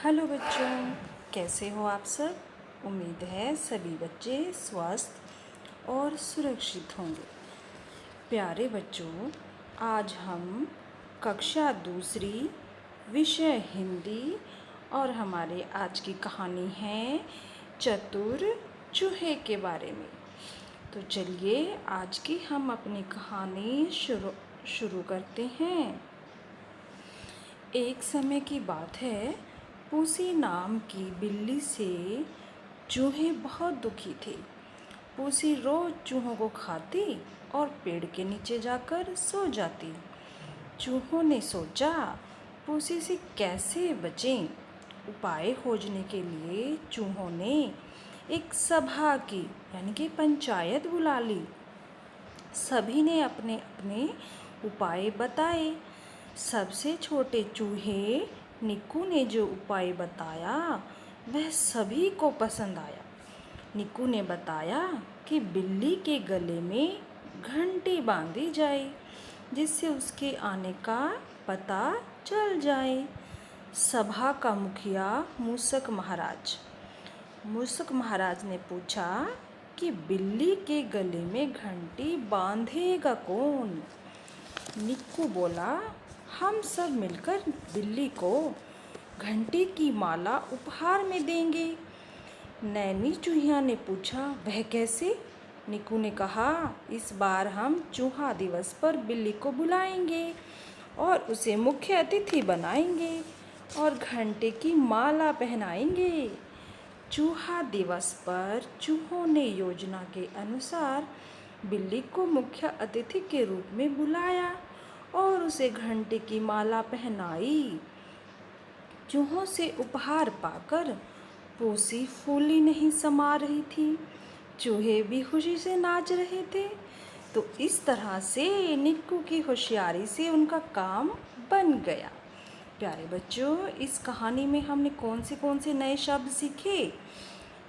Hello बच्चों, कैसे हो आप सब। उम्मीद है सभी बच्चे स्वस्थ और सुरक्षित होंगे। प्यारे बच्चों, आज हम कक्षा दूसरी विषय हिंदी और हमारे आज की कहानी है चतुर चूहे के बारे में। तो चलिए आज की हम अपनी कहानी शुरू करते हैं। एक समय की बात है, पूसी नाम की बिल्ली से चूहे बहुत दुखी थे। पूसी रोज चूहों को खाती और पेड़ के नीचे जाकर सो जाती। चूहों ने सोचा पूसी से कैसे बचें। उपाय खोजने के लिए चूहों ने एक सभा की, यानी कि पंचायत बुला ली। सभी ने अपने अपने उपाय बताए। सबसे छोटे चूहे निक्कू ने जो उपाय बताया वह सभी को पसंद आया। निक्कू ने बताया कि बिल्ली के गले में घंटी बांधी जाए जिससे उसके आने का पता चल जाए। सभा का मुखिया मूसक महाराज ने पूछा कि बिल्ली के गले में घंटी बांधेगा कौन। निक्कू बोला, हम सब मिलकर बिल्ली को घंटी की माला उपहार में देंगे। नैनी चूहिया ने पूछा, वह कैसे। निक्कू ने कहा, इस बार हम चूहा दिवस पर बिल्ली को बुलाएंगे और उसे मुख्य अतिथि बनाएंगे और घंटे की माला पहनाएंगे। चूहा दिवस पर चूहों ने योजना के अनुसार बिल्ली को मुख्य अतिथि के रूप में बुलाया और उसे घंटे की माला पहनाई। चूहों से उपहार पाकर पूसी फूली नहीं समा रही थी। चूहे भी खुशी से नाच रहे थे। तो इस तरह से निक्कू की होशियारी से उनका काम बन गया। प्यारे बच्चों, इस कहानी में हमने कौन से नए शब्द सीखे।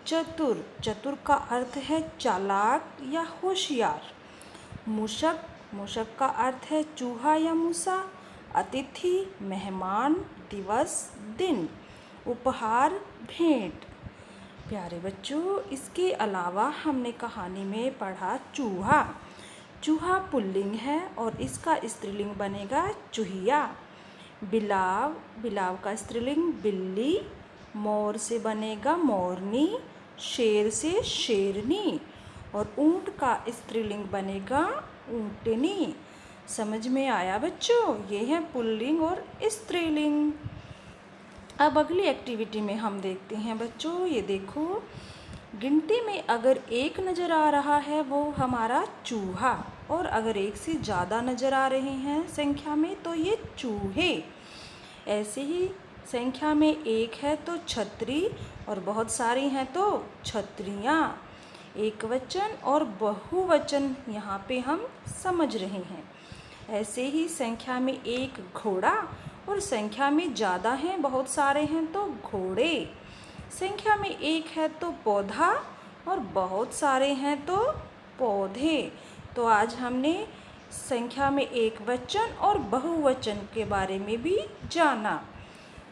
चतुर का अर्थ है चालाक या होशियार। मूषक का अर्थ है चूहा या मूसा। अतिथि मेहमान, दिवस दिन, उपहार भेंट। प्यारे बच्चों, इसके अलावा हमने कहानी में पढ़ा चूहा पुल्लिंग है और इसका स्त्रीलिंग बनेगा चूहिया। बिलाव का स्त्रीलिंग बिल्ली। मोर से बनेगा मोरनी। शेर से शेरनी और ऊंट का स्त्रीलिंग बनेगा ऊंटनी। समझ में आया बच्चों। ये है पुल्लिंग और स्त्रीलिंग। अब अगली एक्टिविटी में हम देखते हैं बच्चों। ये देखो, गिनती में अगर एक नज़र आ रहा है वो हमारा चूहा, और अगर एक से ज़्यादा नज़र आ रहे हैं संख्या में तो ये चूहे। ऐसे ही संख्या में एक है तो छतरी और बहुत सारी हैं तो छतरियाँ। एक वचन और बहुवचन यहाँ पे हम समझ रहे हैं। ऐसे ही संख्या में एक घोड़ा और संख्या में ज़्यादा हैं, बहुत सारे हैं तो घोड़े। संख्या में एक है तो पौधा और बहुत सारे हैं तो पौधे। तो आज हमने संख्या में एक वचन और बहुवचन के बारे में भी जाना।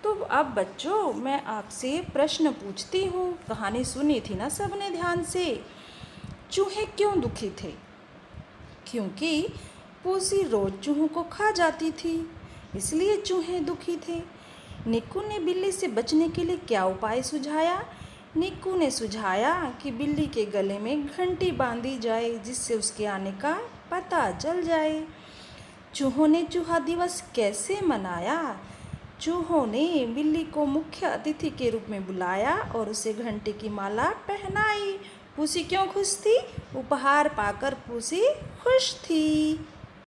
तो अब बच्चों, मैं आपसे प्रश्न पूछती हूँ। कहानी सुनी थी ना सबने ध्यान से। चूहे क्यों दुखी थे? क्योंकि पूसी रोज चूहों को खा जाती थी, इसलिए चूहे दुखी थे। निक्कू ने बिल्ली से बचने के लिए क्या उपाय सुझाया? निक्कू ने सुझाया कि बिल्ली के गले में घंटी बांधी जाए जिससे उसके आने का पता चल जाए। चूहों ने चूहा दिवस कैसे मनाया? चूहों ने बिल्ली को मुख्य अतिथि के रूप में बुलाया और उसे घंटे की माला पहनाई। पूसी क्यों खुश थी? उपहार पाकर पूसी खुश थी।